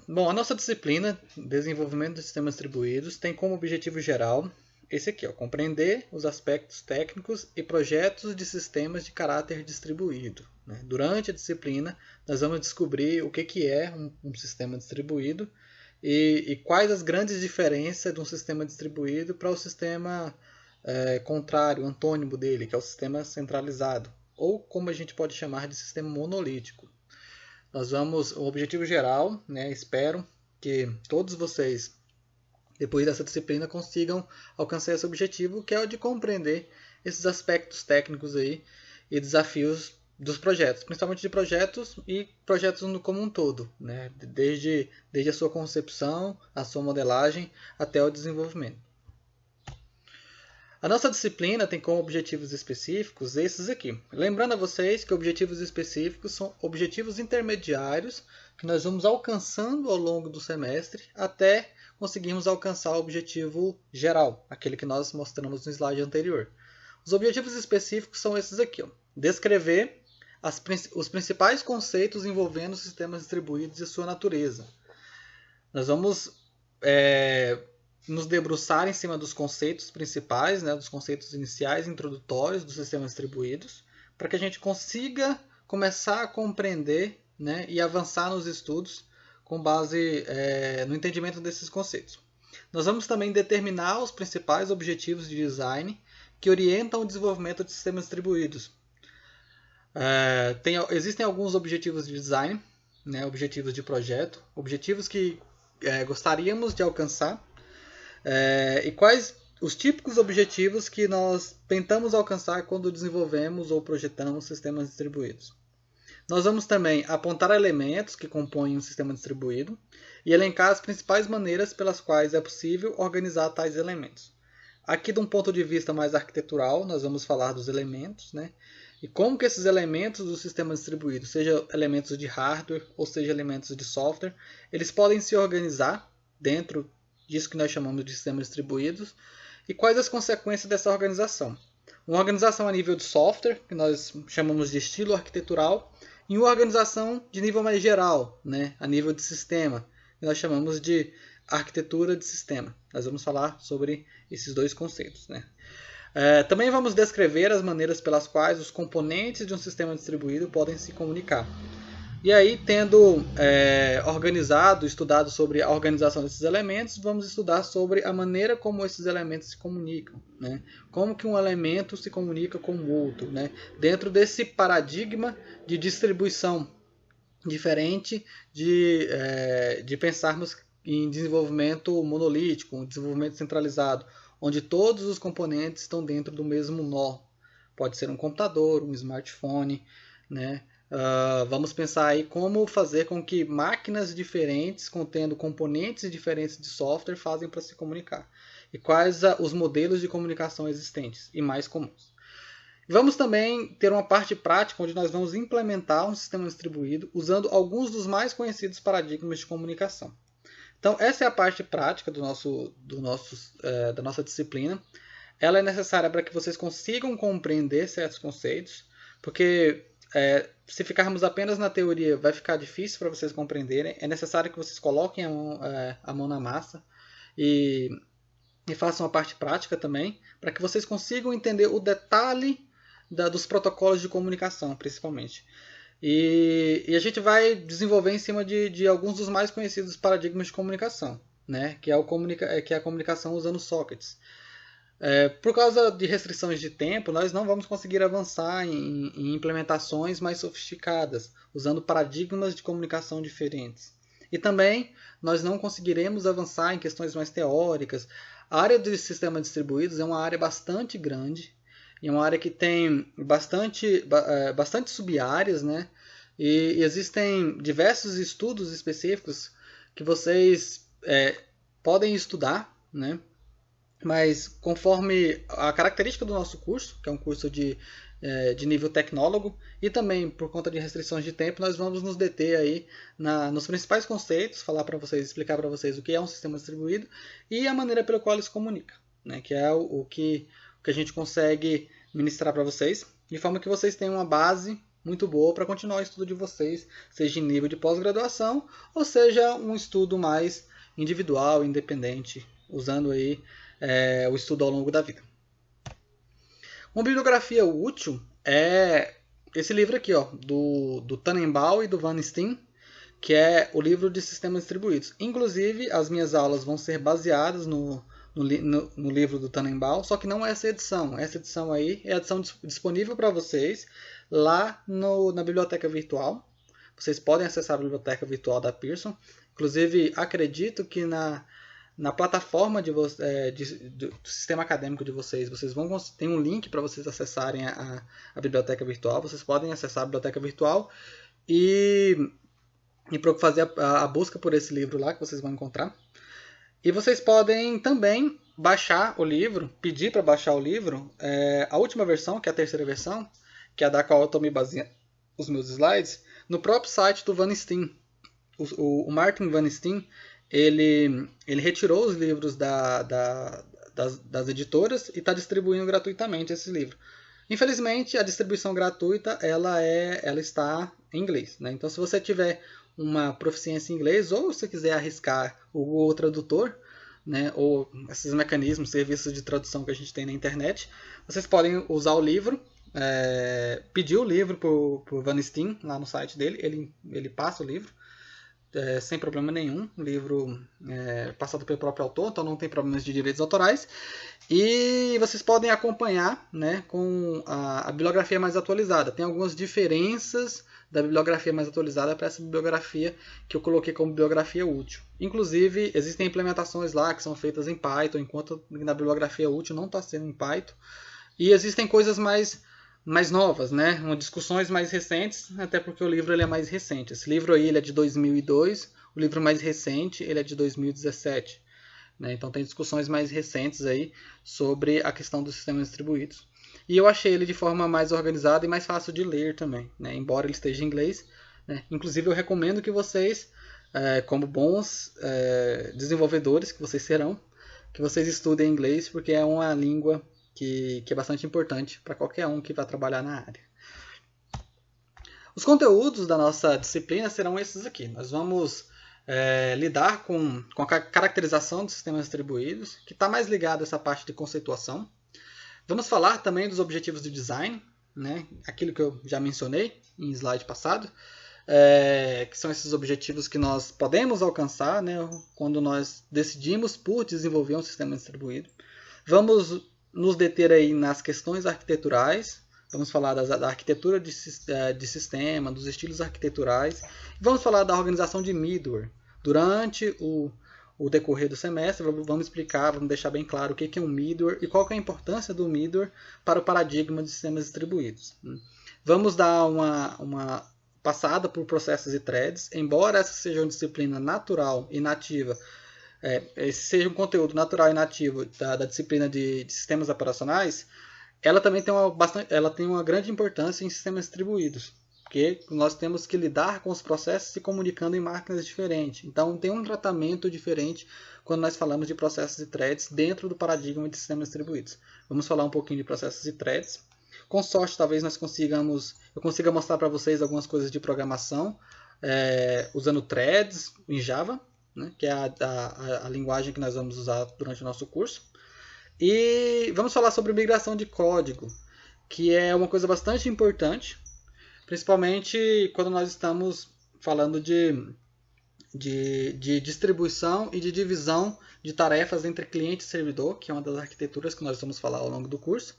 Bom, a nossa disciplina, Desenvolvimento de Sistemas Distribuídos, tem como objetivo geral esse aqui, ó, compreender os aspectos técnicos e projetos de sistemas de caráter distribuído. Né? Durante a disciplina, nós vamos descobrir o que é um sistema distribuído e quais as grandes diferenças de um sistema distribuído para o sistema contrário, antônimo dele, que é o sistema centralizado, ou como a gente pode chamar de sistema monolítico. O objetivo geral, né, espero que todos vocês, depois dessa disciplina, consigam alcançar esse objetivo, que é o de compreender esses aspectos técnicos aí e desafios dos projetos, principalmente de projetos e projetos como um todo, né, desde a sua concepção, a sua modelagem até o desenvolvimento. A nossa disciplina tem como objetivos específicos esses aqui. Lembrando a vocês que objetivos específicos são objetivos intermediários que nós vamos alcançando ao longo do semestre até conseguirmos alcançar o objetivo geral, aquele que nós mostramos no slide anterior. Os objetivos específicos são esses aqui. Ó. Descrever os principais conceitos envolvendo sistemas distribuídos e sua natureza. Nós vamos nos debruçar em cima dos conceitos principais, né, dos conceitos iniciais, introdutórios dos sistemas distribuídos, para que a gente consiga começar a compreender, né, e avançar nos estudos com base no entendimento desses conceitos. Nós vamos também determinar os principais objetivos de design que orientam o desenvolvimento de sistemas distribuídos. Existem alguns objetivos de design, né, objetivos de projeto, objetivos que gostaríamos de alcançar, e quais os típicos objetivos que nós tentamos alcançar quando desenvolvemos ou projetamos sistemas distribuídos. Nós vamos também apontar elementos que compõem um sistema distribuído e elencar as principais maneiras pelas quais é possível organizar tais elementos. Aqui, de um ponto de vista mais arquitetural, nós vamos falar dos elementos, né? E como que esses elementos do sistema distribuído, seja elementos de hardware ou seja elementos de software, eles podem se organizar dentro disso que nós chamamos de sistemas distribuídos, e quais as consequências dessa organização. Uma organização a nível de software, que nós chamamos de estilo arquitetural, e uma organização de nível mais geral, né, a nível de sistema, que nós chamamos de arquitetura de sistema. Nós vamos falar sobre esses dois conceitos. Né? Também vamos descrever as maneiras pelas quais os componentes de um sistema distribuído podem se comunicar. E aí, tendo organizado, estudado sobre a organização desses elementos, vamos estudar sobre a maneira como esses elementos se comunicam. Né? Como que um elemento se comunica com o outro. Né? Dentro desse paradigma de distribuição diferente de pensarmos em desenvolvimento monolítico, um desenvolvimento centralizado, onde todos os componentes estão dentro do mesmo nó. Pode ser um computador, um smartphone, né? Vamos pensar aí como fazer com que máquinas diferentes, contendo componentes diferentes de software, fazem para se comunicar. E quais os modelos de comunicação existentes e mais comuns. Vamos também ter uma parte prática onde nós vamos implementar um sistema distribuído usando alguns dos mais conhecidos paradigmas de comunicação. Então, essa é a parte prática da nossa disciplina. Ela é necessária para que vocês consigam compreender certos conceitos, porque se ficarmos apenas na teoria, vai ficar difícil para vocês compreenderem. É necessário que vocês coloquem a mão na massa e façam a parte prática também, para que vocês consigam entender o detalhe dos protocolos de comunicação, principalmente. E a gente vai desenvolver em cima de alguns dos mais conhecidos paradigmas de comunicação, né? que é a comunicação usando sockets. Por causa de restrições de tempo, nós não vamos conseguir avançar em implementações mais sofisticadas, usando paradigmas de comunicação diferentes. E também nós não conseguiremos avançar em questões mais teóricas. A área de sistemas distribuídos é uma área bastante grande, e é uma área que tem bastante sub-áreas, né? E existem diversos estudos específicos que vocês podem estudar, né? Mas conforme a característica do nosso curso, que é um curso de nível tecnólogo, e também por conta de restrições de tempo, nós vamos nos deter aí nos principais conceitos, explicar para vocês o que é um sistema distribuído e a maneira pela qual ele se comunica, né? Que é o que a gente consegue ministrar para vocês, de forma que vocês tenham uma base muito boa para continuar o estudo de vocês, seja em nível de pós-graduação ou seja um estudo mais individual, independente, usando aí o estudo ao longo da vida. Uma bibliografia útil é esse livro aqui, ó, do Tannenbaum e do Van Steen, que é o livro de sistemas distribuídos. Inclusive, as minhas aulas vão ser baseadas no livro do Tannenbaum, só que não é essa edição. Essa edição aí é a edição disponível para vocês lá na biblioteca virtual. Vocês podem acessar a biblioteca virtual da Pearson. Inclusive, acredito que na plataforma do sistema acadêmico de vocês vão ter um link para vocês acessarem a biblioteca virtual. Vocês podem acessar a biblioteca virtual e fazer a busca por esse livro lá que vocês vão encontrar. E vocês podem também baixar o livro, pedir para baixar o livro, a última versão, que é a terceira versão, que é a da qual eu estou me baseando os meus slides, no próprio site do Van Steen. O Martin Van Steen, ele retirou os livros das editoras e está distribuindo gratuitamente esse livro. Infelizmente, a distribuição gratuita ela está em inglês, né? Então, se você tiver uma proficiência em inglês ou se quiser arriscar o Google Tradutor, né, ou esses mecanismos, serviços de tradução que a gente tem na internet, vocês podem usar o livro, pedir o livro para o Van Steen lá no site dele, ele passa o livro. Sem problema nenhum, o livro passado pelo próprio autor, então não tem problemas de direitos autorais. E vocês podem acompanhar, né, com a bibliografia mais atualizada. Tem algumas diferenças da bibliografia mais atualizada para essa bibliografia que eu coloquei como bibliografia útil. Inclusive, existem implementações lá que são feitas em Python, enquanto na bibliografia útil não está sendo em Python. E existem coisas mais novas, né? Discussões mais recentes, até porque o livro ele é mais recente. Esse livro aí ele é de 2002, o livro mais recente ele é de 2017. Né? Então tem discussões mais recentes aí sobre a questão dos sistemas distribuídos. E eu achei ele de forma mais organizada e mais fácil de ler também, né? Embora ele esteja em inglês. Né? Inclusive eu recomendo que vocês, como bons desenvolvedores que vocês serão, que vocês estudem inglês, porque é uma língua que é bastante importante para qualquer um que vai trabalhar na área. Os conteúdos da nossa disciplina serão esses aqui. Nós vamos lidar com a caracterização dos sistemas distribuídos, que está mais ligado a essa parte de conceituação. Vamos falar também dos objetivos de design, né? Aquilo que eu já mencionei em slide passado, que são esses objetivos que nós podemos alcançar, né, quando nós decidimos por desenvolver um sistema distribuído. Vamos nos deter aí nas questões arquiteturais, vamos falar da arquitetura de sistema, dos estilos arquiteturais, vamos falar da organização de middleware. Durante o decorrer do semestre, vamos explicar, vamos deixar bem claro o que é um middleware e qual que é a importância do middleware para o paradigma de sistemas distribuídos. Vamos dar uma passada por processos e threads, embora essa seja uma disciplina natural e nativa, esse seja um conteúdo natural e nativo da disciplina de sistemas operacionais, ela também tem uma grande importância em sistemas distribuídos, porque nós temos que lidar com os processos se comunicando em máquinas diferentes. Então tem um tratamento diferente quando nós falamos de processos e threads dentro do paradigma de sistemas distribuídos. Vamos falar um pouquinho de processos e threads. Com sorte, talvez eu consiga mostrar para vocês algumas coisas de programação usando threads em Java, né, que é a linguagem que nós vamos usar durante o nosso curso. E vamos falar sobre migração de código, que é uma coisa bastante importante, principalmente quando nós estamos falando de distribuição e de divisão de tarefas entre cliente e servidor, que é uma das arquiteturas que nós vamos falar ao longo do curso.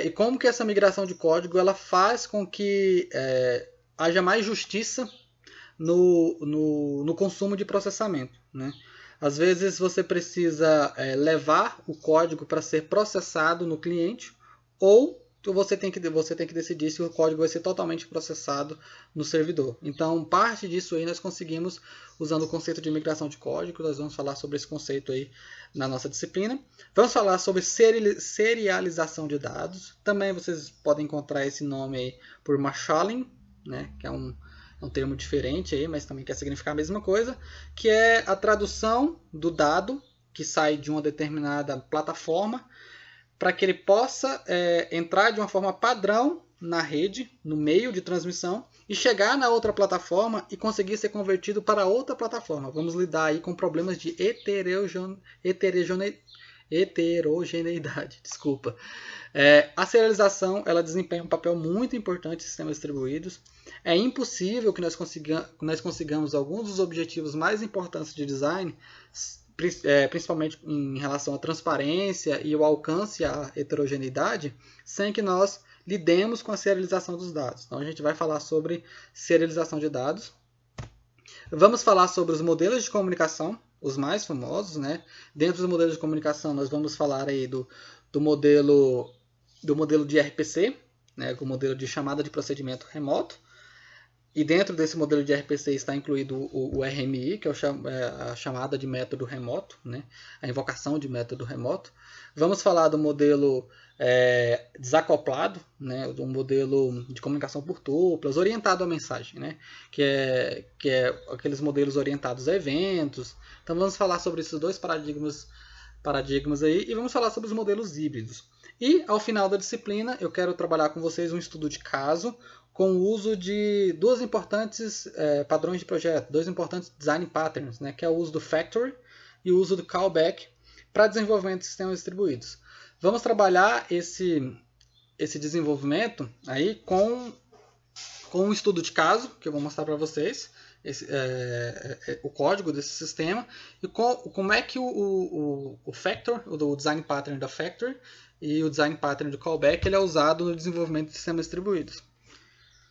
E como que essa migração de código ela faz com que haja mais justiça no consumo de processamento, né? Às vezes você precisa levar o código para ser processado no cliente, ou você tem que decidir se o código vai ser totalmente processado no servidor. Então, parte disso aí nós conseguimos usando o conceito de migração de código. Nós vamos falar sobre esse conceito aí na nossa disciplina. Vamos falar sobre serialização de dados. Também vocês podem encontrar esse nome aí por marshalling, né, que é um termo diferente aí, mas também quer significar a mesma coisa, que é a tradução do dado que sai de uma determinada plataforma para que ele possa entrar de uma forma padrão na rede, no meio de transmissão, e chegar na outra plataforma e conseguir ser convertido para outra plataforma. Vamos lidar aí com problemas de heterogeneidade. Desculpa. A serialização ela desempenha um papel muito importante em sistemas distribuídos. É impossível que nós consigamos alguns dos objetivos mais importantes de design, principalmente em relação à transparência e o alcance à heterogeneidade, sem que nós lidemos com a serialização dos dados. Então a gente vai falar sobre serialização de dados. Vamos falar sobre os modelos de comunicação, os mais famosos, né? Dentro dos modelos de comunicação nós vamos falar aí do modelo de RPC, né? O modelo de chamada de procedimento remoto. E dentro desse modelo de RPC está incluído o RMI, que é a chamada de método remoto, né? A invocação de método remoto. Vamos falar do modelo desacoplado, né? Do modelo de comunicação por tuplas, orientado à mensagem, né? Que é aqueles modelos orientados a eventos. Então vamos falar sobre esses dois paradigmas aí e vamos falar sobre os modelos híbridos. E ao final da disciplina eu quero trabalhar com vocês um estudo de caso com o uso de dois importantes padrões de projeto, dois importantes design patterns, né, que é o uso do factory e o uso do callback para desenvolvimento de sistemas distribuídos. Vamos trabalhar esse desenvolvimento aí com um estudo de caso, que eu vou mostrar para vocês, o código desse sistema, e como é que o factor, o design pattern da factory e o design pattern do callback ele é usado no desenvolvimento de sistemas distribuídos.